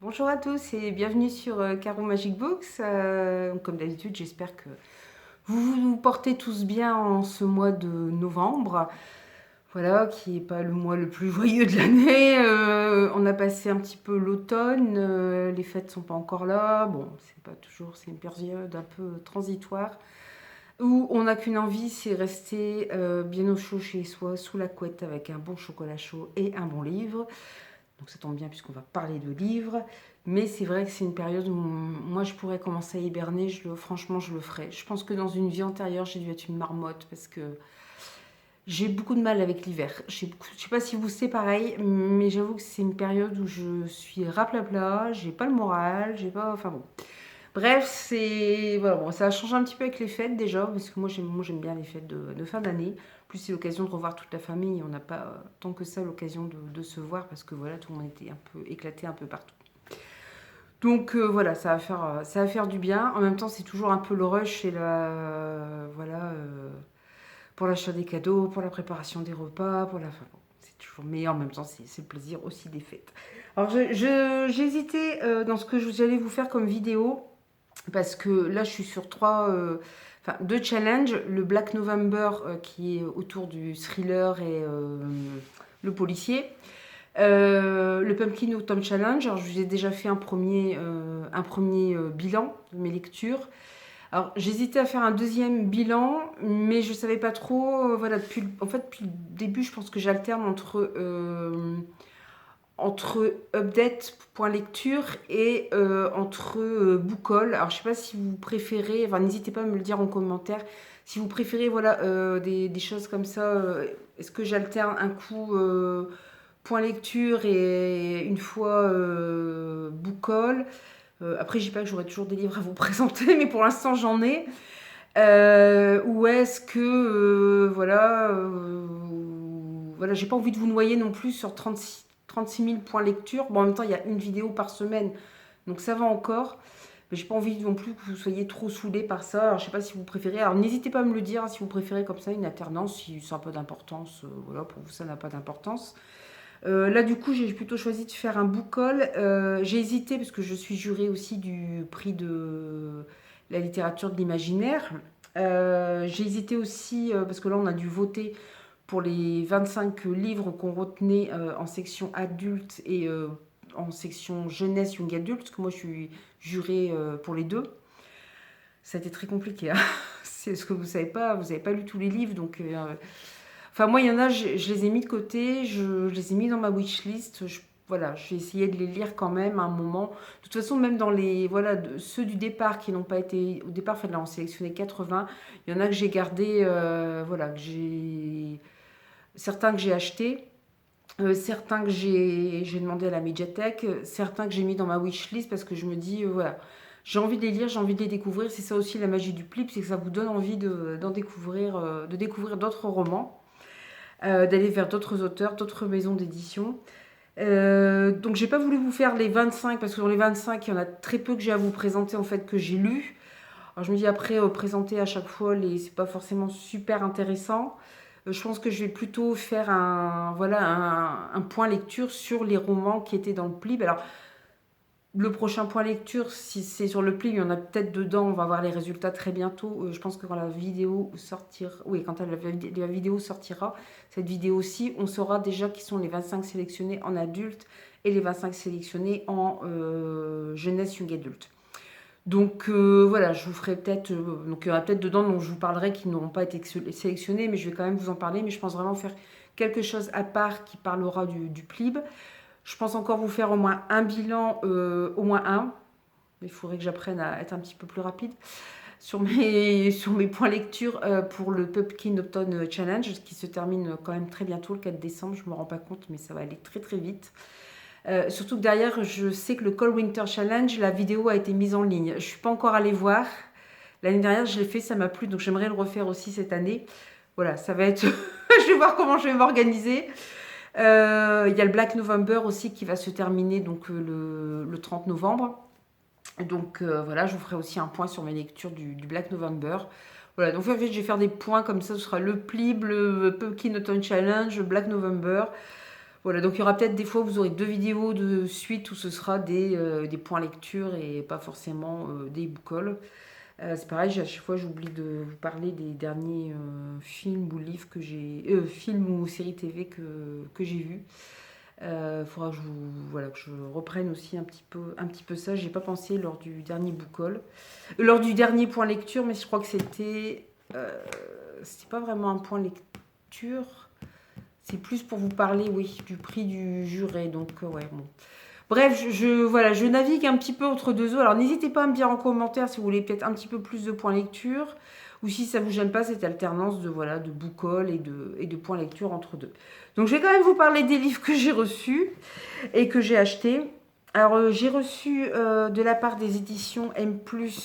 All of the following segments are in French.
Bonjour à tous et bienvenue sur Caro Magic Books. Comme d'habitude, j'espère que vous vous portez tous bien en ce mois de novembre. Voilà, qui n'est pas le mois le plus joyeux de l'année. On a passé un petit peu l'automne, les fêtes sont pas encore là. Bon, c'est pas toujours, c'est une période un peu transitoire où on n'a qu'une envie, c'est rester bien au chaud chez soi, sous la couette avec un bon chocolat chaud et un bon livre. Donc ça tombe bien puisqu'on va parler de livres. Mais c'est vrai que c'est une période où moi je pourrais commencer à hiberner. Franchement, je le ferais. Je pense que dans une vie antérieure, j'ai dû être une marmotte parce que j'ai beaucoup de mal avec l'hiver. Je ne sais pas si vous c'est pareil, mais j'avoue que c'est une période où je suis raplapla, j'ai pas le moral, j'ai pas. Enfin bon. Bref, c'est. Voilà, bon, ça a changé un petit peu avec les fêtes déjà, parce que moi j'aime bien les fêtes de fin d'année. Plus c'est l'occasion de revoir toute la famille. On n'a pas tant que ça l'occasion de se voir parce que voilà, tout le monde était un peu éclaté un peu partout. Donc voilà, ça va faire du bien. En même temps, c'est toujours un peu le rush et voilà, pour l'achat des cadeaux, pour la préparation des repas, pour la. Enfin, bon, c'est toujours. Mais en même temps, c'est le plaisir aussi des fêtes. Alors, j'hésitais dans ce que j'allais vous faire comme vidéo parce que là, je suis sur enfin, deux challenges. Le Black November qui est autour du thriller et le policier. Le Pumpkin Autumn Challenge, alors je vous ai déjà fait un premier bilan de mes lectures. Alors j'hésitais à faire un deuxième bilan, mais je savais pas trop. Voilà, depuis le début, je pense que j'alterne entre update point lecture et entre bookhaul. Alors je sais pas si vous préférez, enfin n'hésitez pas à me le dire en commentaire, si vous préférez voilà des choses comme ça. Est-ce que j'alterne un coup point lecture et une fois bookhaul. Après, je dis pas que j'aurai toujours des livres à vous présenter, mais pour l'instant, j'en ai. Ou est-ce que, voilà, j'ai pas envie de vous noyer non plus sur 36 000 points lecture. Bon, en même temps, il y a une vidéo par semaine, donc ça va encore. Mais j'ai pas envie non plus que vous soyez trop saoulés par ça. Alors, je sais pas si vous préférez. Alors, n'hésitez pas à me le dire si vous préférez comme ça une alternance, si ça n'a pas d'importance. Voilà, pour vous, ça n'a pas d'importance. Là, du coup, j'ai plutôt choisi de faire un book haul. J'ai hésité parce que je suis jurée aussi du prix de la littérature de l'imaginaire. J'ai hésité aussi parce que là, on a dû voter pour les 25 livres qu'on retenait en section adulte et en section jeunesse young adulte, parce que moi, je suis jurée pour les deux. Ça a été très compliqué, hein. C'est ce que vous savez pas lu tous les livres, donc enfin, moi, il y en a, je les ai mis de côté, je les ai mis dans ma wishlist. Voilà, j'ai essayé de les lire quand même à un moment. De toute façon, même dans voilà, ceux du départ qui n'ont pas été. Au départ, là, on sélectionnait 80. Il y en a que j'ai gardé, voilà, certains que j'ai achetés, certains que j'ai demandé à la médiathèque, certains que j'ai mis dans ma wishlist parce que je me dis, voilà, j'ai envie de les lire, j'ai envie de les découvrir. C'est ça aussi la magie du Plip, c'est que ça vous donne envie d'en découvrir, de découvrir d'autres romans, d'aller vers d'autres auteurs, d'autres maisons d'édition. Donc j'ai pas voulu vous faire les 25 parce que dans les 25 il y en a très peu que j'ai à vous présenter en fait que j'ai lu. Alors je me dis après présenter à chaque fois c'est pas forcément super intéressant. Je pense que je vais plutôt faire un point lecture sur les romans qui étaient dans le Plib. Alors le prochain point lecture, si c'est sur le pli, il y en a peut-être dedans, on va voir les résultats très bientôt. Je pense que quand la vidéo sortira, oui, quand la vidéo sortira, cette vidéo-ci, on saura déjà qui sont les 25 sélectionnés en adulte et les 25 sélectionnés en jeunesse young adulte. Donc voilà, je vous ferai peut-être, donc il y aura peut-être dedans dont je vous parlerai qui n'auront pas été sélectionnés, mais je vais quand même vous en parler. Mais je pense vraiment faire quelque chose à part qui parlera du PLIB. Je pense encore vous faire au moins un bilan, au moins un. Il faudrait que j'apprenne à être un petit peu plus rapide sur mes points lecture pour le Pumpkin Autumn Challenge qui se termine quand même très bientôt, le 4 décembre. Je ne me rends pas compte, mais ça va aller très très vite. Surtout que derrière, je sais que le Cold Winter Challenge, la vidéo a été mise en ligne. Je ne suis pas encore allée voir. L'année dernière, je l'ai fait, ça m'a plu, donc j'aimerais le refaire aussi cette année. Voilà, ça va être... je vais voir comment je vais m'organiser. Il y a le Black November aussi qui va se terminer donc, le 30 novembre. Donc voilà, je vous ferai aussi un point sur mes lectures du Black November. Voilà, donc en fait, je vais faire des points comme ça. Ce sera le Plib, le Pumpkin Autumn Challenge, le Black November. Voilà, donc il y aura peut-être des fois, vous aurez 2 vidéos de suite où ce sera des points lecture et pas forcément des book-hauls. C'est pareil, à chaque fois j'oublie de vous parler des derniers films ou livres que j'ai... films ou séries TV que j'ai vus. Faudra que voilà, que je reprenne aussi un petit peu ça. J'ai pas pensé lors du dernier book-haul. Lors du dernier point lecture, mais je crois que c'était pas vraiment un point lecture. C'est plus pour vous parler, oui, du prix du juré. Donc, ouais, bon. Bref, voilà, je navigue un petit peu entre deux eaux. Alors, n'hésitez pas à me dire en commentaire si vous voulez peut-être un petit peu plus de points lecture ou si ça vous gêne pas cette alternance de, voilà, de book-haul et de points lecture entre deux. Donc, je vais quand même vous parler des livres que j'ai reçus et que j'ai achetés. Alors, j'ai reçu de la part des éditions M+.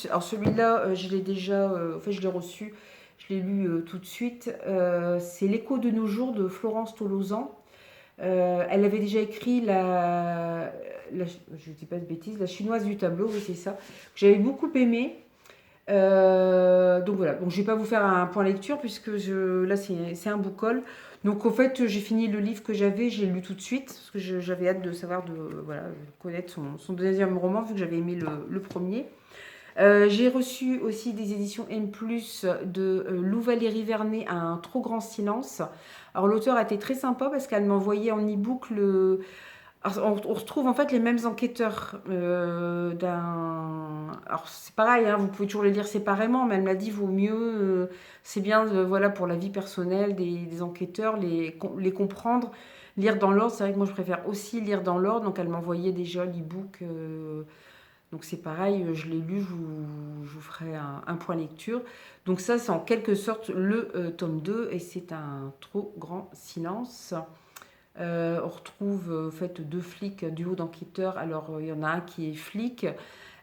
Alors, celui-là, je l'ai déjà... en fait, je l'ai reçu, je l'ai lu tout de suite. C'est L'écho de nos jours de Florence Tolosan. Elle avait déjà écrit je ne dis pas de bêtises, La chinoise du tableau, oui, c'est ça, que j'avais beaucoup aimé. Donc voilà, donc je ne vais pas vous faire un point lecture puisque là c'est un book-haul. Donc en fait j'ai fini le livre que j'avais, j'ai lu tout de suite parce que j'avais hâte de savoir, voilà, connaître son deuxième roman vu que j'avais aimé le premier. J'ai reçu aussi des éditions M+, de Lou Valérie Vernet, Un trop grand silence. Alors l'auteur a été très sympa parce qu'elle m'envoyait en e-book Alors, on retrouve en fait les mêmes enquêteurs Alors c'est pareil, hein, vous pouvez toujours les lire séparément, mais elle m'a dit vaut mieux, c'est bien voilà, pour la vie personnelle des enquêteurs, les comprendre, lire dans l'ordre. C'est vrai que moi je préfère aussi lire dans l'ordre, donc elle m'envoyait déjà l'e-book. Donc c'est pareil, je l'ai lu, je vous ferai un point lecture. Donc ça, c'est en quelque sorte le tome 2 et c'est un trop grand silence. On retrouve en fait deux flics, duo d'enquêteurs. Alors il y en a un qui est flic,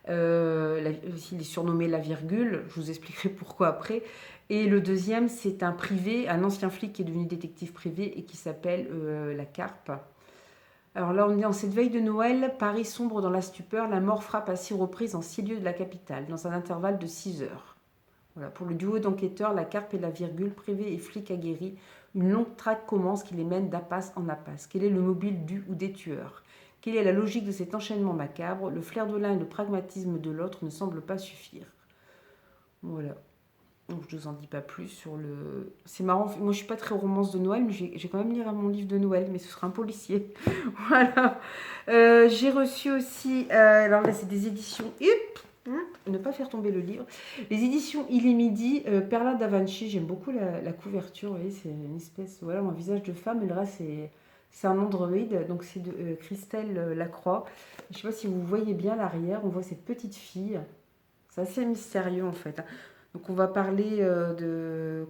il est surnommé la virgule, je vous expliquerai pourquoi après. Et le deuxième, c'est un privé, un ancien flic qui est devenu détective privé et qui s'appelle la Carpe. Alors là, on est en cette veille de Noël, Paris sombre dans la stupeur, la mort frappe à 6 reprises en 6 lieux de la capitale, dans un intervalle de 6 heures. Voilà, pour le duo d'enquêteurs, la Carpe et la virgule, privé et flic aguerri, une longue traque commence qui les mène d'impasse en impasse. Quel est le mobile du ou des tueurs? Quelle est la logique de cet enchaînement macabre? Le flair de l'un et le pragmatisme de l'autre ne semblent pas suffire. Voilà. Donc, je ne vous en dis pas plus sur le... C'est marrant, moi je suis pas très romance de Noël, mais j'ai quand même lire mon livre de Noël, mais ce sera un policier. Voilà. J'ai reçu aussi, alors là c'est des éditions... ne pas faire tomber le livre. Les éditions Il est midi, Perla da Vinci, j'aime beaucoup la couverture, vous voyez, c'est une espèce, voilà, un visage de femme, et le reste c'est un androïde, donc c'est de Christelle Lacroix. Je ne sais pas si vous voyez bien l'arrière, on voit cette petite fille, c'est assez mystérieux en fait. Donc on va parler je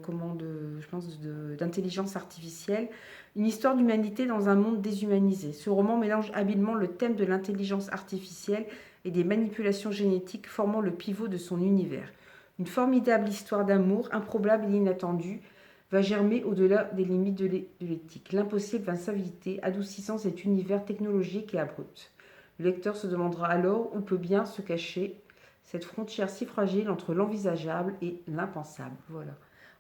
pense d'intelligence artificielle, une histoire d'humanité dans un monde déshumanisé. Ce roman mélange habilement le thème de l'intelligence artificielle et des manipulations génétiques formant le pivot de son univers. Une formidable histoire d'amour, improbable et inattendue, va germer au-delà des limites de l'éthique. L'impossible va s'inviter, adoucissant cet univers technologique et abrupt. Le lecteur se demandera alors où peut bien se cacher cette frontière si fragile entre l'envisageable et l'impensable. Voilà.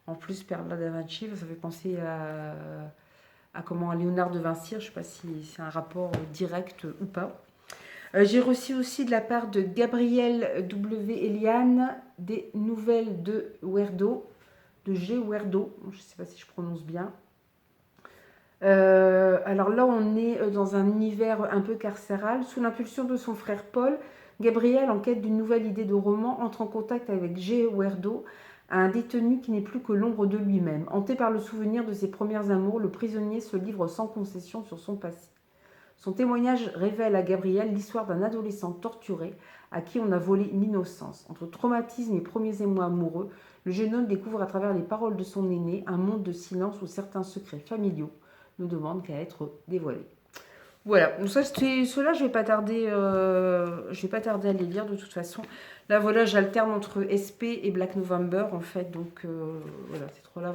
En plus, Perla da Vinci, ça fait penser à comment Léonard de Vinci, je ne sais pas si c'est un rapport direct ou pas. J'ai reçu aussi de la part de Gabrielle W. Eliane des nouvelles de Werdo, de G. Werdo, je ne sais pas si je prononce bien. Alors là, on est dans un univers un peu carcéral. Sous l'impulsion de son frère Paul, Gabriel, en quête d'une nouvelle idée de roman, entre en contact avec G. Werdo, un détenu qui n'est plus que l'ombre de lui-même. Hanté par le souvenir de ses premiers amours, le prisonnier se livre sans concession sur son passé. Son témoignage révèle à Gabriel l'histoire d'un adolescent torturé à qui on a volé l'innocence. Entre traumatisme et premiers émois amoureux, le jeune homme découvre à travers les paroles de son aîné un monde de silence où certains secrets familiaux ne demandent qu'à être dévoilés. Voilà, donc ça ceux-là, je vais pas tarder à les lire de toute façon. Là voilà, j'alterne entre SP et Black November en fait, donc voilà, ces trois-là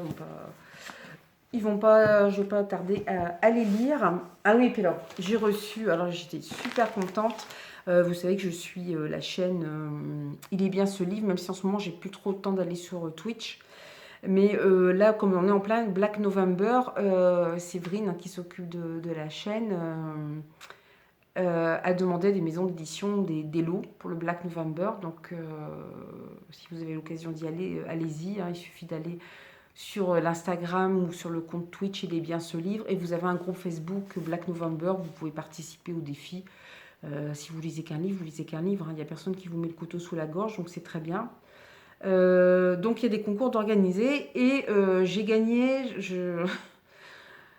je vais pas tarder à les lire. Ah oui, et puis alors, j'ai reçu, alors j'étais super contente. Vous savez que je suis la chaîne Il est bien ce livre, même si en ce moment j'ai plus trop le temps d'aller sur Twitch. Mais là, comme on est en plein Black November, Séverine, hein, qui s'occupe de la chaîne, a demandé des maisons d'édition des lots pour le Black November. Donc, si vous avez l'occasion d'y aller, allez-y. Hein, il suffit d'aller sur l'Instagram ou sur le compte Twitch, il est bien ce livre. Et vous avez un groupe Facebook Black November, vous pouvez participer au défi. Si vous lisez qu'un livre, vous lisez qu'un livre. Hein. Il n'y a personne qui vous met le couteau sous la gorge, donc c'est très bien. Donc il y a des concours d'organiser et j'ai gagné, je ne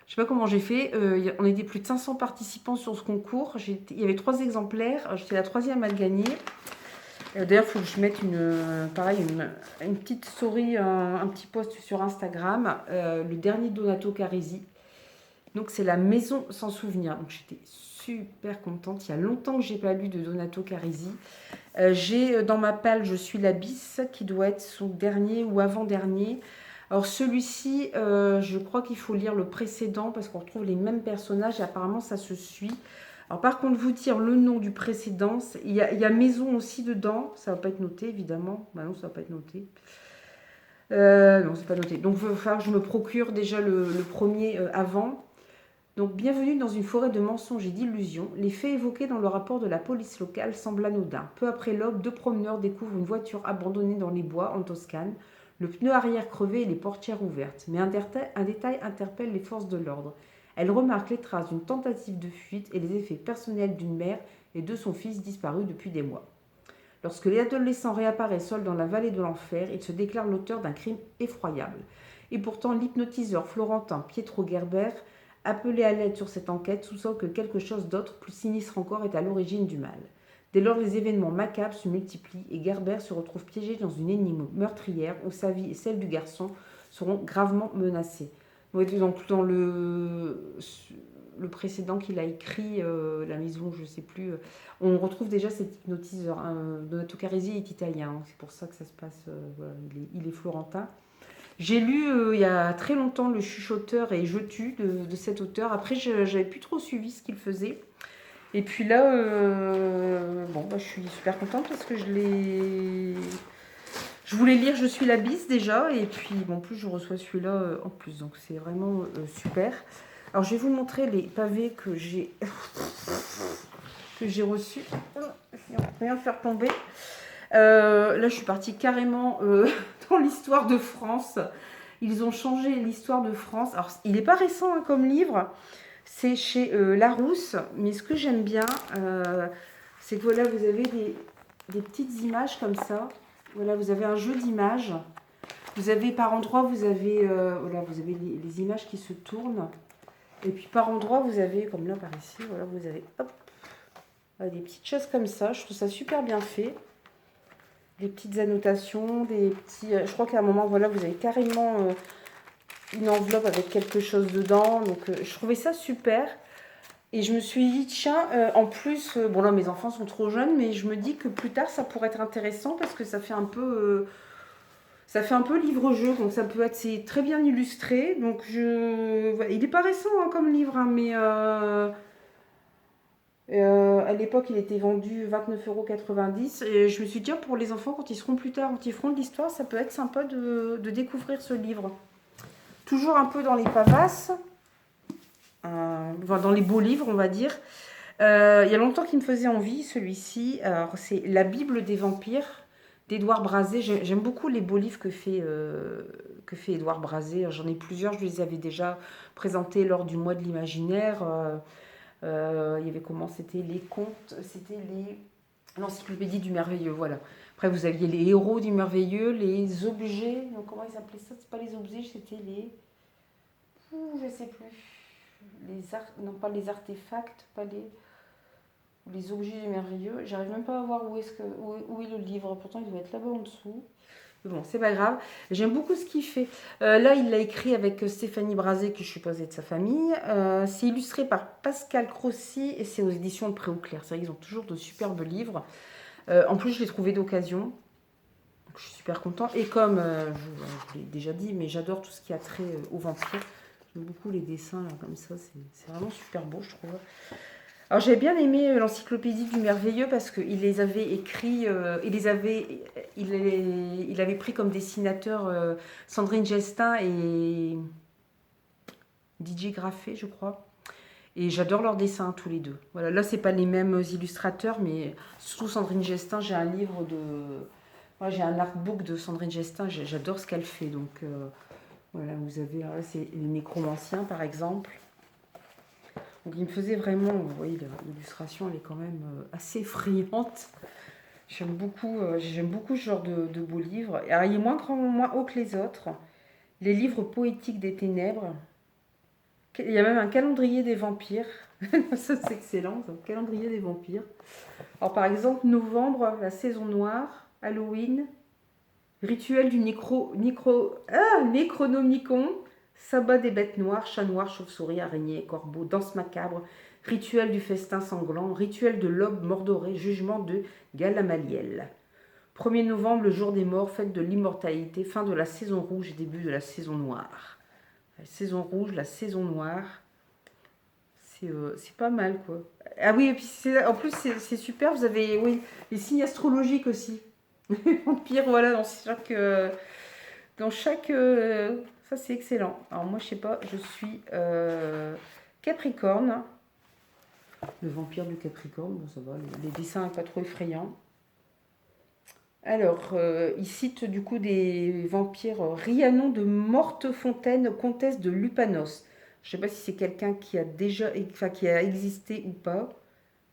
sais pas comment j'ai fait, on était plus de 500 participants sur ce concours, il y avait 3 exemplaires, j'étais la 3e à le gagner. D'ailleurs, il faut que je mette une petite story, un petit post sur Instagram, le dernier Donato Carisi. Donc c'est La Maison sans souvenir. Donc j'étais super contente. Il y a longtemps que j'ai pas lu de Donato Carisi. J'ai dans ma palle Je suis l'abysse qui doit être son dernier ou avant-dernier. Alors celui-ci, je crois qu'il faut lire le précédent parce qu'on retrouve les mêmes personnages et apparemment ça se suit. Alors par contre, vous dire le nom du précédent, il y a Maison aussi dedans. Ça va pas être noté évidemment. Bah non, ça va pas être noté. Non, c'est pas noté. Donc il va falloir que je me procure déjà le premier avant. Donc, bienvenue dans une forêt de mensonges et d'illusions. Les faits évoqués dans le rapport de la police locale semblent anodins. Peu après l'aube, 2 promeneurs découvrent une voiture abandonnée dans les bois en Toscane, le pneu arrière crevé et les portières ouvertes. Mais un détail interpelle les forces de l'ordre. Elles remarquent les traces d'une tentative de fuite et les effets personnels d'une mère et de son fils disparus depuis des mois. Lorsque l'adolescent réapparaît seul dans la vallée de l'enfer, il se déclare l'auteur d'un crime effroyable. Et pourtant, l'hypnotiseur florentin Pietro Gerber, appelé à l'aide sur cette enquête, soupçonne que quelque chose d'autre, plus sinistre encore, est à l'origine du mal. Dès lors, les événements macabres se multiplient et Gerber se retrouve piégé dans une énigme meurtrière où sa vie et celle du garçon seront gravement menacées. Donc dans le précédent qu'il a écrit, La Maison, je ne sais plus, on retrouve déjà cet hypnotiseur. Donato Carisi est italien, c'est pour ça que ça se passe, voilà, il est florentin. J'ai lu il y a très longtemps Le Chuchoteur et Je tue de cet auteur. Après, je n'avais plus trop suivi ce qu'il faisait. Et puis là, bon, bah, je suis super contente parce que je voulais lire Je suis l'abysse déjà. Et puis, bon, en plus, je reçois celui-là en plus. Donc, c'est vraiment super. Alors, je vais vous montrer les pavés que j'ai reçus. Rien faire tomber. Là, je suis partie carrément dans l'histoire de France. Ils ont changé l'histoire de France. Alors, il n'est pas récent hein, comme livre. C'est chez Larousse. Mais ce que j'aime bien, c'est que voilà, vous avez des petites images comme ça. Voilà, vous avez un jeu d'images. Vous avez par endroit, vous avez, voilà, vous avez les images qui se tournent. Et puis par endroit, vous avez, comme là par ici, voilà, vous avez hop, des petites choses comme ça. Je trouve ça super bien fait. Des petites annotations, des petits... je crois qu'à un moment, voilà, vous avez carrément une enveloppe avec quelque chose dedans. Donc, je trouvais ça super. Et je me suis dit, tiens, en plus, bon là, mes enfants sont trop jeunes, mais je me dis que plus tard, ça pourrait être intéressant parce que ça fait un peu... livre-jeu, donc ça peut être c'est très bien illustré. Donc, voilà. Il n'est pas récent hein, comme livre, hein, mais... à l'époque, il était vendu 29,90 € et je me suis dit, tiens, pour les enfants, quand ils seront plus tard, quand ils feront de l'histoire, ça peut être sympa de découvrir ce livre. Toujours un peu dans les pavasses, dans les beaux livres, on va dire. Il y a longtemps qu'il me faisait envie, celui-ci. Alors, c'est La Bible des vampires d'Édouard Brazé. J'aime beaucoup les beaux livres que fait Édouard Brazé. J'en ai plusieurs, je les avais déjà présentés lors du mois de l'imaginaire. Il y avait comment c'était les contes, c'était l'encyclopédie du merveilleux, voilà. Après vous aviez les héros du merveilleux, les objets, donc comment ils appelaient ça? C'est pas les objets, c'était les, je sais plus, non pas les artefacts, pas les objets du merveilleux. J'arrive même pas à voir où est le livre. Pourtant il doit être là-bas en dessous. Mais bon, c'est pas grave. J'aime beaucoup ce qu'il fait. Là, il l'a écrit avec Stéphanie Brazé, qui je suppose est de sa famille. C'est illustré par Pascal Crossi et c'est aux éditions Le Pré au Clair. C'est vrai qu'ils ont toujours de superbes livres. En plus, je l'ai trouvé d'occasion. Donc, je suis super contente. Et comme je l'ai déjà dit, mais j'adore tout ce qui a trait aux vampires. J'aime beaucoup les dessins là, comme ça. C'est vraiment super beau, je trouve. Alors j'avais bien aimé l'encyclopédie du merveilleux parce qu'il les avait écrits, il les avait il avait pris comme dessinateur Sandrine Gestin et DJ Graffé, je crois. Et j'adore leurs dessins, tous les deux. Voilà, là, c'est pas les mêmes illustrateurs, mais surtout Sandrine Gestin, j'ai un livre de... Moi, j'ai un artbook de Sandrine Gestin, j'adore ce qu'elle fait. Donc, voilà, vous avez... Là, c'est les nécromanciens, par exemple. Donc, il me faisait vraiment... Vous voyez, l'illustration, elle est quand même assez effrayante. J'aime beaucoup ce genre de beaux livres. Alors, il est moins grand, moins haut que les autres. Les livres poétiques des ténèbres. Il y a même un calendrier des vampires. Ça, c'est excellent, ça. Calendrier des vampires. Alors, par exemple, novembre, la saison noire, Halloween, rituel du Necronomicon, sabbat des bêtes noires, chat noir, chauve-souris, araignée, corbeau, danse macabre, rituel du festin sanglant, rituel de l'aube mordorée, jugement de Galamaliel. 1er novembre, le jour des morts, fête de l'immortalité, fin de la saison rouge et début de la saison noire. La saison rouge, la saison noire, c'est pas mal, quoi. Ah oui, et puis en plus, c'est super, vous avez les signes astrologiques aussi. Les vampires, voilà, dans chaque ça, c'est excellent. Alors moi, je sais pas, je suis Capricorne. Le vampire du Capricorne, bon, ça va, les dessins sont pas trop effrayants. Alors, il cite du coup des vampires Rhiannon de Mortefontaine, comtesse de Lupanos. Je ne sais pas si c'est quelqu'un qui a qui a existé ou pas.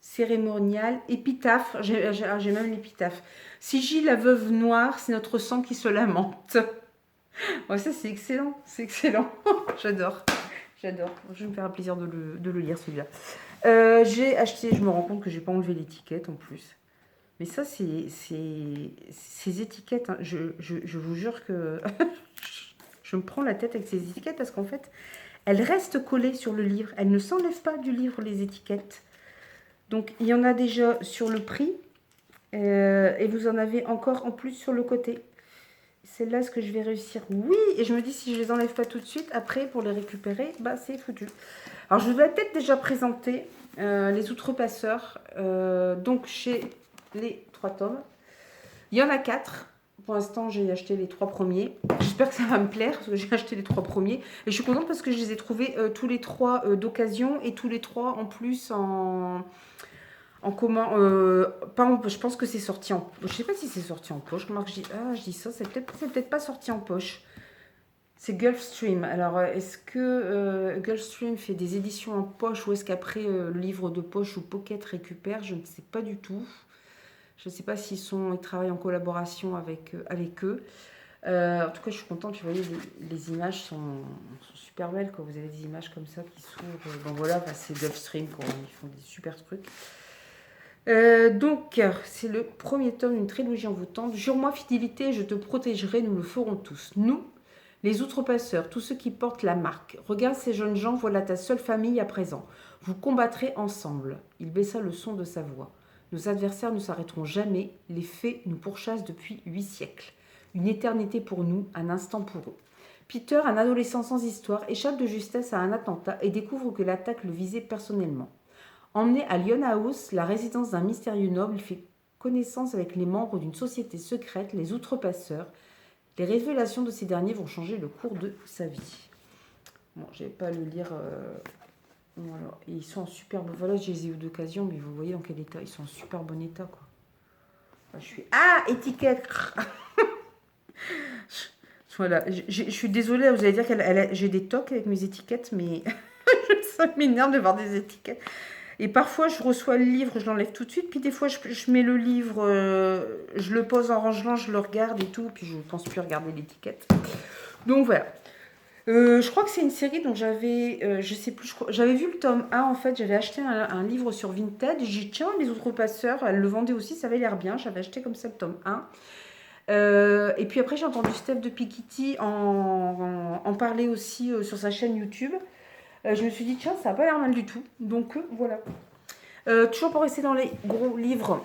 Cérémonial, épitaphe, j'ai même l'épitaphe. Sigil, la veuve noire, c'est notre sang qui se lamente. Ouais, ça c'est excellent, c'est excellent. J'adore, j'adore. Je vais me faire un plaisir de le lire celui-là. J'ai acheté, je me rends compte que j'ai pas enlevé l'étiquette en plus. Mais ça, ces étiquettes, hein, je vous jure que je me prends la tête avec ces étiquettes parce qu'en fait, elles restent collées sur le livre. Elles ne s'enlèvent pas du livre, les étiquettes. Donc, il y en a déjà sur le prix et vous en avez encore en plus sur le côté. Celle-là, est-ce que je vais réussir? Oui, et je me dis si je les enlève pas tout de suite, après, pour les récupérer, bah c'est foutu. Alors, je vous ai peut-être déjà présenté les Outrepasseurs. Donc, chez les 3 tomes. Il y en a 4. Pour l'instant, j'ai acheté les 3 premiers. J'espère que ça va me plaire parce que j'ai acheté les 3 premiers. Et je suis contente parce que je les ai trouvés tous les 3 d'occasion et tous les 3 en plus en comment je pense que c'est sorti en... Je sais pas si c'est sorti en poche. Je dis ça, c'est peut-être pas sorti en poche. C'est Gulfstream. Alors, est-ce que Gulfstream fait des éditions en poche ou est-ce qu'après le livre de poche ou Pocket récupère? Je ne sais pas du tout. Je ne sais pas s'ils travaillent en collaboration avec eux. En tout cas, je suis contente. Vous voyez, les images sont super belles. Quand vous avez des images comme ça qui s'ouvrent. Bon, voilà, c'est Gulfstream. Ils font des super trucs. Donc, c'est le premier tome d'une trilogie envoûtante. Jure-moi fidélité, je te protégerai, nous le ferons tous. Nous, les outrepasseurs, tous ceux qui portent la marque. Regarde ces jeunes gens, voilà ta seule famille à présent. Vous combattrez ensemble. Il baissa le son de sa voix. Nos adversaires ne s'arrêteront jamais. Les fées nous pourchassent depuis 8 siècles. Une éternité pour nous, un instant pour eux. Peter, un adolescent sans histoire, échappe de justesse à un attentat et découvre que l'attaque le visait personnellement. Emmené à Lyon House, la résidence d'un mystérieux noble, il fait connaissance avec les membres d'une société secrète, les Outrepasseurs. Les révélations de ces derniers vont changer le cours de sa vie. Bon, je ne vais pas le lire. Voilà. Et ils sont en super bon... Voilà, je les ai eu d'occasion, mais vous voyez dans quel état. Ils sont en super bon état, quoi. Enfin, étiquette. Voilà, je suis désolée, vous allez dire que j'ai des tocs avec mes étiquettes, mais ça m'énerve de voir des étiquettes. Et parfois, je reçois le livre, je l'enlève tout de suite. Puis des fois, je mets le livre, je le pose en rangeant, je le regarde et tout. Puis je ne pense plus regarder l'étiquette. Donc voilà. Je crois que c'est une série dont j'avais, je sais plus, j'avais vu le tome 1 en fait. J'avais acheté un livre sur Vinted. J'ai dit, tiens, les Outrepasseurs, elle le vendait aussi, ça avait l'air bien. J'avais acheté comme ça le tome 1. Et puis après, j'ai entendu Steph de Piketty en parler aussi sur sa chaîne YouTube. Je me suis dit, tiens, ça n'a pas l'air mal du tout. Donc, voilà. Toujours pour rester dans les gros livres.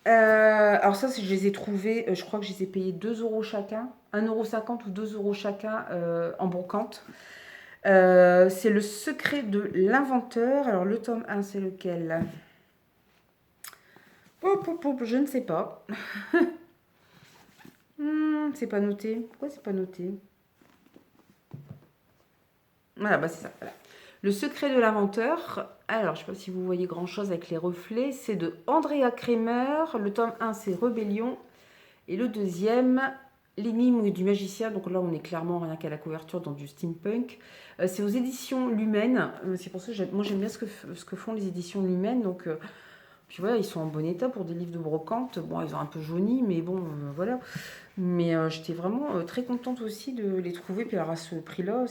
Alors ça, je les ai trouvés, je crois que je les ai payés 2 € chacun. 1,50 € ou 2 € chacun en brocante. C'est Le secret de l'inventeur. Alors, le tome 1, c'est lequel? Je ne sais pas. C'est pas noté. Pourquoi c'est pas noté? Voilà, bah c'est ça. Voilà. Le secret de l'inventeur. Alors, je sais pas si vous voyez grand-chose avec les reflets. C'est de Andrea Kremer. Le tome 1, c'est Rébellion. Et le deuxième, L'énigme du magicien. Donc là, on est clairement rien qu'à la couverture dans du steampunk. C'est aux éditions Lumen. C'est pour ça que moi, j'aime bien ce que font les éditions Lumen. Donc, puis voilà, ils sont en bon état pour des livres de brocante. Bon, ils ont un peu jauni, mais bon, voilà. Mais j'étais vraiment très contente aussi de les trouver. Puis alors à ce prix-là,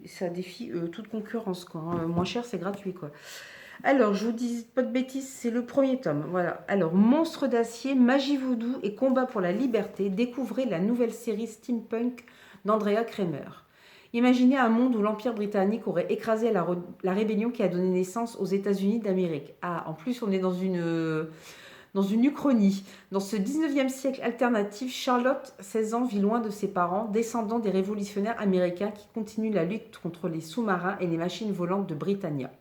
ça défie toute concurrence, quoi, hein. Moins cher, c'est gratuit, quoi. Alors, je vous dis pas de bêtises, c'est le premier tome. Voilà. Alors, Monstre d'acier, magie voodoo et combat pour la liberté. Découvrez la nouvelle série steampunk d'Andrea Kremer. Imaginez un monde où l'Empire britannique aurait écrasé la rébellion qui a donné naissance aux États-Unis d'Amérique. Ah, en plus, on est dans une uchronie. Dans ce 19e siècle alternatif, Charlotte, 16 ans, vit loin de ses parents, descendant des révolutionnaires américains qui continuent la lutte contre les sous-marins et les machines volantes de Britannia.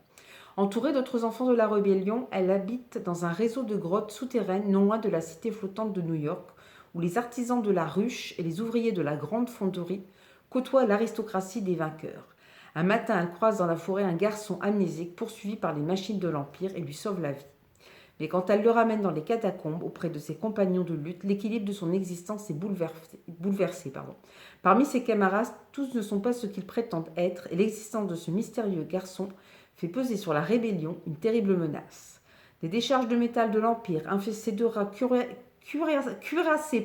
Entourée d'autres enfants de la rébellion, elle habite dans un réseau de grottes souterraines non loin de la cité flottante de New York, où les artisans de la ruche et les ouvriers de la grande fonderie côtoient l'aristocratie des vainqueurs. Un matin, elle croise dans la forêt un garçon amnésique poursuivi par les machines de l'Empire et lui sauve la vie. Mais quand elle le ramène dans les catacombes auprès de ses compagnons de lutte, l'équilibre de son existence est bouleversé. Parmi ses camarades, tous ne sont pas ce qu'ils prétendent être et l'existence de ce mystérieux garçon fait peser sur la rébellion une terrible menace. Des décharges de métal de l'Empire, infestées de rats cuirassés,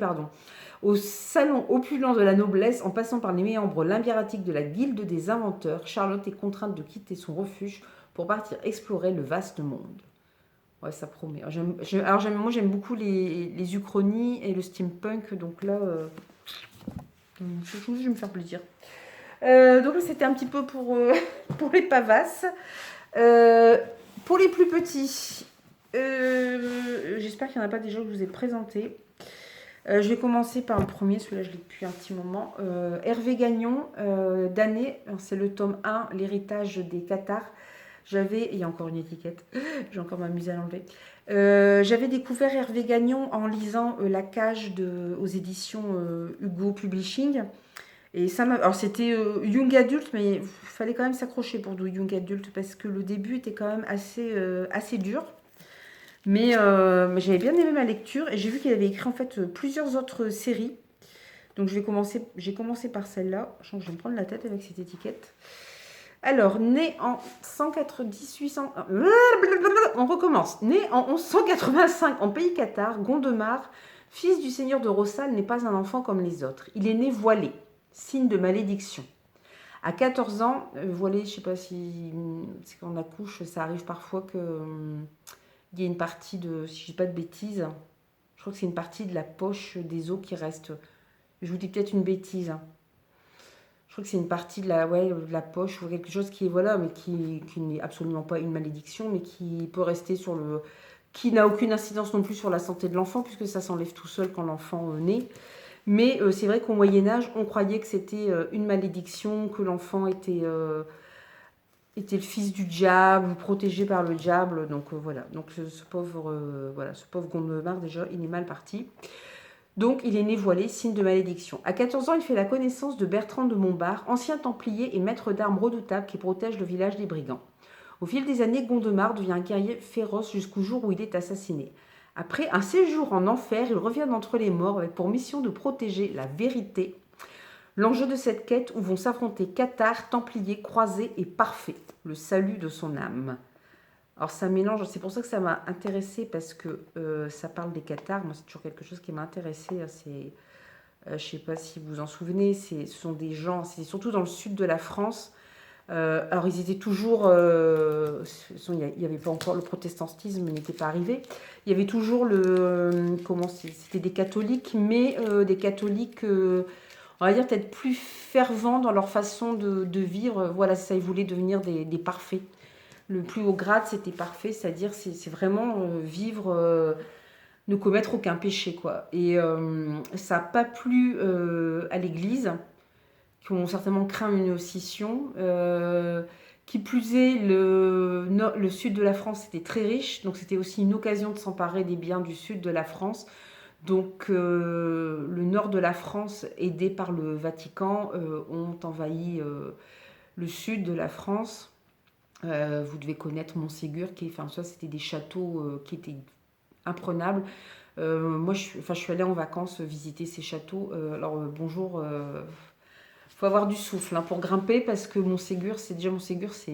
au salon opulent de la noblesse, en passant par les méandres labyrinthiques de la guilde des inventeurs, Charlotte est contrainte de quitter son refuge pour partir explorer le vaste monde. Ouais, ça promet. Moi, j'aime beaucoup les uchronies et le steampunk, donc là, je vais me faire plaisir. Donc là, c'était un petit peu pour les pavasses. Pour les plus petits, j'espère qu'il n'y en a pas déjà que je vous ai présenté. Je vais commencer par le premier, celui-là je l'ai depuis un petit moment. Hervé Gagnon, d'année, c'est le tome 1, l'héritage des Cathares. Il y a encore une étiquette, j'ai encore m'amusé à l'enlever. J'avais découvert Hervé Gagnon en lisant La Cage aux éditions Hugo Publishing. Et ça alors c'était Young Adult, mais il fallait quand même s'accrocher pour du Young Adult parce que le début était quand même assez dur. Mais j'avais bien aimé ma lecture et j'ai vu qu'il avait écrit en fait plusieurs autres séries. Donc j'ai commencé par celle-là. Je vais me prendre la tête avec cette étiquette. Alors, né en 198... On recommence. Né en 1185 en pays cathare, Gondemar, fils du seigneur de Rossal, n'est pas un enfant comme les autres. Il est né voilé, signe de malédiction. À 14 ans, voilé, je ne sais pas si c'est quand on accouche, ça arrive parfois qu'il y ait une partie de, si je ne dis pas de bêtises, je crois que c'est une partie de la poche des os qui reste. Je vous dis peut-être une bêtise. Je crois que c'est une partie de de la poche ou quelque chose qui est, voilà, mais qui n'est absolument pas une malédiction, mais qui peut rester qui n'a aucune incidence non plus sur la santé de l'enfant, puisque ça s'enlève tout seul quand l'enfant naît. Mais c'est vrai qu'au Moyen-Âge, on croyait que c'était une malédiction, que l'enfant était le fils du diable, protégé par le diable. Donc voilà. Donc ce pauvre Gondomar, déjà, il est mal parti. Donc, il est né voilé, signe de malédiction. À 14 ans, il fait la connaissance de Bertrand de Montbard, ancien templier et maître d'armes redoutable qui protège le village des brigands. Au fil des années, Gondemar devient un guerrier féroce jusqu'au jour où il est assassiné. Après un séjour en enfer, il revient d'entre les morts avec pour mission de protéger la vérité. L'enjeu de cette quête où vont s'affronter cathares, templiers, croisés et parfaits, le salut de son âme. Alors ça mélange, c'est pour ça que ça m'a intéressée parce que ça parle des cathares. Moi, c'est toujours quelque chose qui m'a intéressée. Je ne sais pas si vous vous en souvenez, ce sont des gens, c'est surtout dans le sud de la France. Alors ils étaient toujours, il n'y avait pas encore le protestantisme, n'était pas arrivé. Il y avait toujours c'était des catholiques, mais des catholiques, on va dire peut-être plus fervents dans leur façon de vivre. Voilà, ça, ils voulaient devenir des parfaits. Le plus haut grade, c'était parfait, c'est-à-dire c'est vraiment vivre, ne commettre aucun péché, quoi. Et ça n'a pas plu à l'Église, qui ont certainement craint une scission. Qui plus est, le sud de la France était très riche, donc c'était aussi une occasion de s'emparer des biens du sud de la France. Donc, le nord de la France, aidé par le Vatican, ont envahi le sud de la France. Vous devez connaître Montségur, enfin, ça, c'était des châteaux qui étaient imprenables. Moi, je suis allée en vacances visiter ces châteaux. Alors, bonjour, faut avoir du souffle hein, pour grimper parce que Montségur, c'est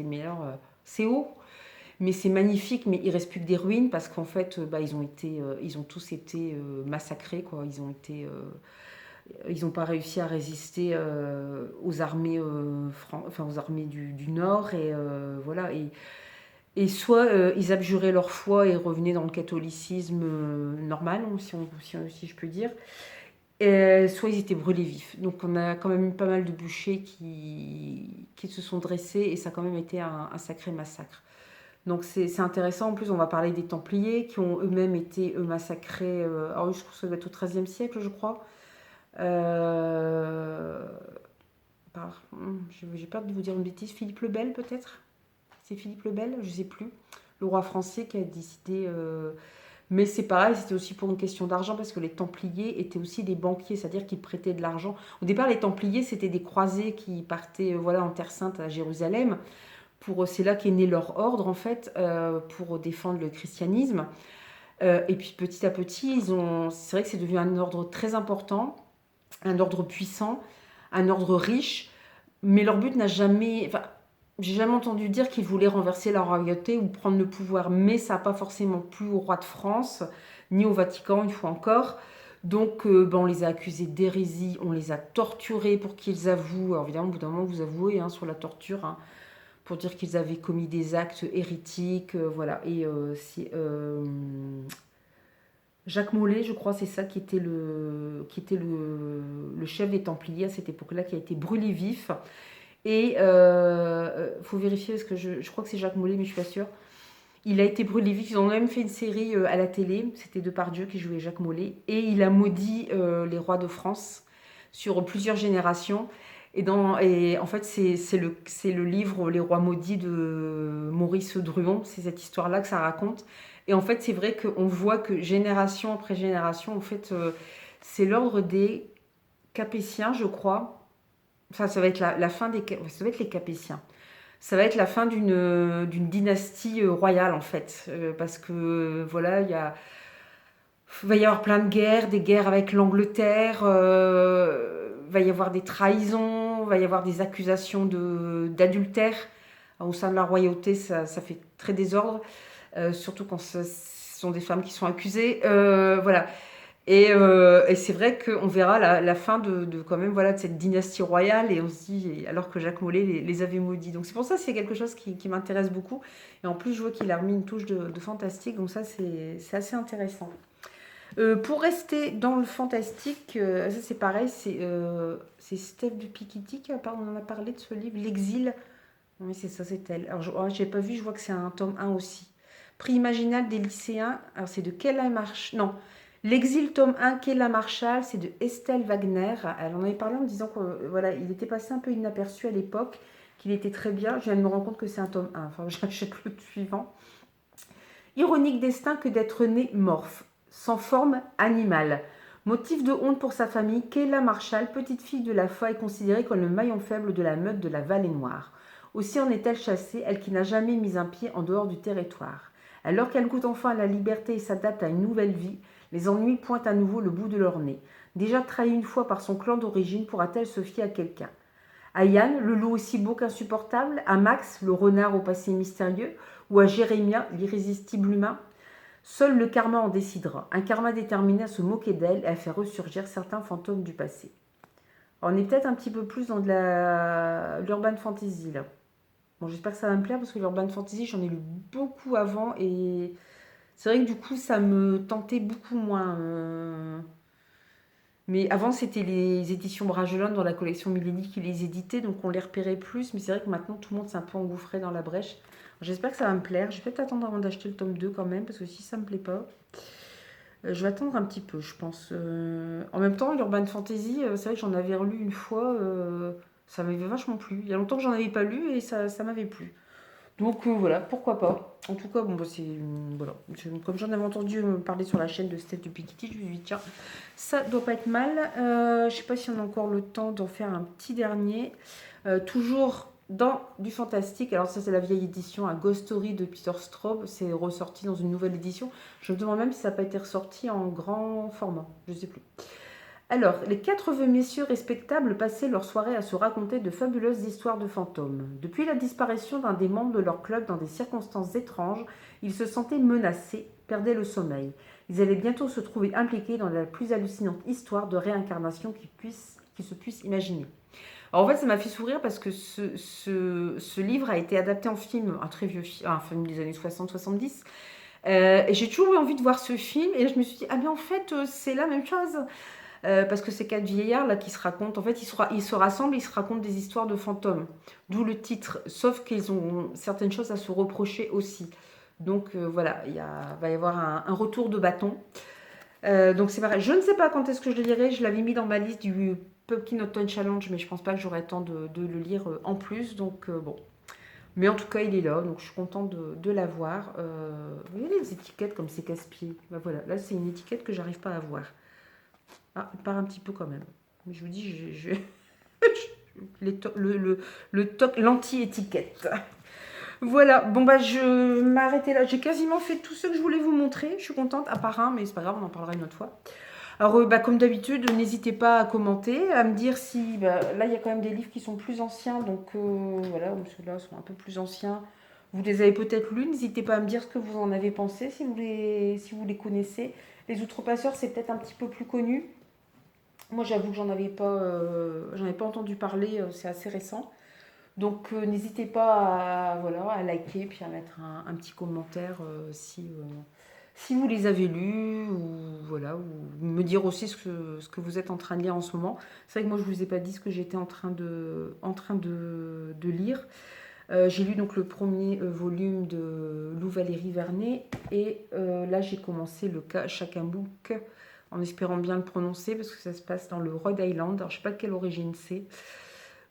meilleur, c'est haut, mais c'est magnifique, mais il reste plus que des ruines parce qu'en fait, bah, ils ont tous été massacrés, quoi. Ils ont pas réussi à résister aux armées, enfin aux armées du Nord et voilà. Et soit ils abjuraient leur foi et revenaient dans le catholicisme normal, si je peux dire, soit ils étaient brûlés vifs. Donc on a quand même eu pas mal de bûchers qui se sont dressés et ça a quand même été un sacré massacre. Donc c'est intéressant. En plus, on va parler des Templiers qui ont eux-mêmes été massacrés. Alors je trouve que ça doit être au XIIIe siècle, je crois. Euh, j'ai peur de vous dire une bêtise. Philippe le Bel, peut-être. C'est Philippe le Bel, je sais plus. Le roi français qui a décidé. Mais c'est pareil, c'était aussi pour une question d'argent parce que les Templiers étaient aussi des banquiers, c'est-à-dire qu'ils prêtaient de l'argent. Au départ, les Templiers, c'était des croisés qui partaient voilà, en Terre Sainte à Jérusalem. C'est là qu'est né leur ordre, en fait, pour défendre le christianisme. Et puis petit à petit, c'est vrai que c'est devenu un ordre très important, un ordre puissant, un ordre riche. Mais leur but n'a jamais. Enfin, j'ai jamais entendu dire qu'ils voulaient renverser la royauté ou prendre le pouvoir, mais ça n'a pas forcément plu au roi de France, ni au Vatican, une fois encore. Donc, ben, on les a accusés d'hérésie, on les a torturés pour qu'ils avouent. Alors, évidemment, au bout d'un moment, vous avouez hein, sur la torture, hein, pour dire qu'ils avaient commis des actes hérétiques, voilà. Et c'est Jacques Mollet, je crois, c'est ça qui était le chef des Templiers à cette époque-là, qui a été brûlé vif. Et faut vérifier parce que je crois que c'est Jacques Mollet, mais je suis pas sûre. Il a été brûlé vif. Ils ont même fait une série à la télé. C'était Depardieu qui jouait Jacques Mollet. Et il a maudit les rois de France sur plusieurs générations. Et en fait, c'est le livre Les rois maudits de Maurice Druon. C'est cette histoire-là que ça raconte. Et en fait, c'est vrai qu'on voit que génération après génération, en fait, c'est l'ordre des Capétiens, je crois. Enfin, ça va être la fin ça va être les Capétiens. Ça va être la fin d'une dynastie royale, en fait. Parce que, voilà, va y avoir plein de guerres, des guerres avec l'Angleterre, va y avoir des trahisons, va y avoir des accusations d'adultère. Au sein de la royauté, ça fait très désordre, surtout quand ce sont des femmes qui sont accusées. Voilà. Et c'est vrai qu'on verra la fin quand même voilà, de cette dynastie royale et on se dit, alors que Jacques Mollet les avait maudits. Donc c'est pour ça que c'est quelque chose qui m'intéresse beaucoup. Et en plus, je vois qu'il a remis une touche de fantastique, donc ça c'est assez intéressant. Pour rester dans le fantastique, ça c'est pareil, c'est Steph de Piketty on en a parlé de ce livre, L'Exil. Oui, c'est ça, c'est elle. Alors, j'ai pas vu, je vois que c'est un tome 1 aussi. Prix imaginal des lycéens. Alors, c'est de Kella Marshall. Non, L'Exil, tome 1, Kella Marshall, c'est de Estelle Wagner. Elle en avait parlé en me disant qu'il voilà, il était passé un peu inaperçu à l'époque, qu'il était très bien. Je viens de me rendre compte que c'est un tome 1. Enfin, j'achète le suivant. Ironique destin que d'être né morphe, sans forme animale. Motif de honte pour sa famille, Kayla Marshall, petite fille de la foi, est considérée comme le maillon faible de la meute de la Vallée Noire. Aussi en est-elle chassée, elle qui n'a jamais mis un pied en dehors du territoire. Alors qu'elle goûte enfin à la liberté et s'adapte à une nouvelle vie, les ennuis pointent à nouveau le bout de leur nez. Déjà trahie une fois par son clan d'origine, pourra-t-elle se fier à quelqu'un? À Yann, le loup aussi beau qu'insupportable? À Max, le renard au passé mystérieux? Ou à Jérémia, l'irrésistible humain? Seul le karma en décidera. Un karma déterminé à se moquer d'elle et à faire ressurgir certains fantômes du passé. Alors, on est peut-être un petit peu plus dans de l'urban fantasy là. Bon, j'espère que ça va me plaire parce que l'urban fantasy, j'en ai lu beaucoup avant et c'est vrai que du coup, ça me tentait beaucoup moins. Mais avant, c'était les éditions Bragelonne dans la collection Millennium qui les éditaient, donc on les repérait plus. Mais c'est vrai que maintenant, tout le monde s'est un peu engouffré dans la brèche. J'espère que ça va me plaire. Je vais peut-être attendre avant d'acheter le tome 2 quand même, parce que si ça me plaît pas, je vais attendre un petit peu, je pense. En même temps, l'Urban Fantasy, c'est vrai que j'en avais relu une fois, ça m'avait vachement plu. Il y a longtemps que j'en avais pas lu et ça m'avait plu. Donc voilà, pourquoi pas. En tout cas, bon, bah, c'est voilà. Comme j'en avais entendu parler sur la chaîne de Steph de Piketty, je me suis dit, tiens, ça doit pas être mal. Je sais pas si on a encore le temps d'en faire un petit dernier. Toujours dans du fantastique. Alors ça, c'est la vieille édition, un Ghost Story de Peter Straub. C'est ressorti dans une nouvelle édition. Je me demande même si ça n'a pas été ressorti en grand format. Je sais plus. Alors, les quatre vieux messieurs respectables passaient leur soirée à se raconter de fabuleuses histoires de fantômes. Depuis la disparition d'un des membres de leur club dans des circonstances étranges, ils se sentaient menacés, perdaient le sommeil. Ils allaient bientôt se trouver impliqués dans la plus hallucinante histoire de réincarnation qui se puisse imaginer. Alors, en fait, ça m'a fait sourire parce que ce livre a été adapté en film, un très vieux film, un film des années 60-70. Et j'ai toujours eu envie de voir ce film et je me suis dit, ah mais en fait, c'est la même chose. Parce que ces quatre vieillards là qui se racontent, en fait, ils se rassemblent, ils se racontent des histoires de fantômes. D'où le titre. Sauf qu'ils ont certaines choses à se reprocher aussi. Donc voilà, va y avoir un retour de bâton. Donc c'est pareil. Je ne sais pas quand est-ce que je le lirai. Je l'avais mis dans ma liste du Pumpkin Autumn Challenge, mais je pense pas que j'aurai le temps de le lire en plus. Donc bon. Mais en tout cas, il est là, donc je suis contente de l'avoir. Vous voyez les étiquettes comme c'est casse-pied. Ben voilà, là c'est une étiquette que j'arrive pas à voir. Ah, il part un petit peu quand même. Mais je vous dis, l'anti-étiquette. Voilà, bon bah je m'arrêtais là. J'ai quasiment fait tout ce que je voulais vous montrer. Je suis contente, à part un, mais c'est pas grave, on en parlera une autre fois. Alors, bah, comme d'habitude, n'hésitez pas à commenter, à me dire si... Bah, là, il y a quand même des livres qui sont plus anciens, donc voilà, ceux-là sont un peu plus anciens. Vous les avez peut-être lus, n'hésitez pas à me dire ce que vous en avez pensé, si vous les connaissez. Les Outrepasseurs, c'est peut-être un petit peu plus connu. Moi, j'avoue que j'en avais pas entendu parler, c'est assez récent. Donc, n'hésitez pas à, voilà, à liker, puis à mettre un petit commentaire si vous les avez lus, ou, voilà, ou me dire aussi ce que vous êtes en train de lire en ce moment. C'est vrai que moi, je ne vous ai pas dit ce que j'étais en train de lire. J'ai lu donc le premier volume de Lou Valérie Vernet, et là, j'ai commencé le cas Chakamouk, en espérant bien le prononcer, parce que ça se passe dans le Rhode Island. Alors, je ne sais pas de quelle origine c'est.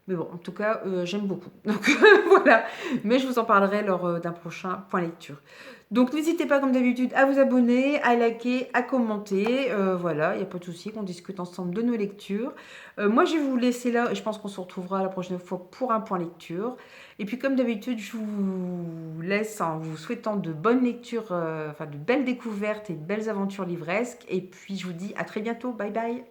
Mais bon, en tout cas, j'aime beaucoup. Donc voilà. Mais je vous en parlerai lors d'un prochain point lecture. Donc n'hésitez pas, comme d'habitude, à vous abonner, à liker, à commenter. Voilà, il n'y a pas de souci, qu'on discute ensemble de nos lectures. Moi, je vais vous laisser là, et je pense qu'on se retrouvera la prochaine fois pour un point lecture. Et puis, comme d'habitude, je vous laisse en vous souhaitant de bonnes lectures, enfin de belles découvertes et de belles aventures livresques. Et puis, je vous dis à très bientôt. Bye bye.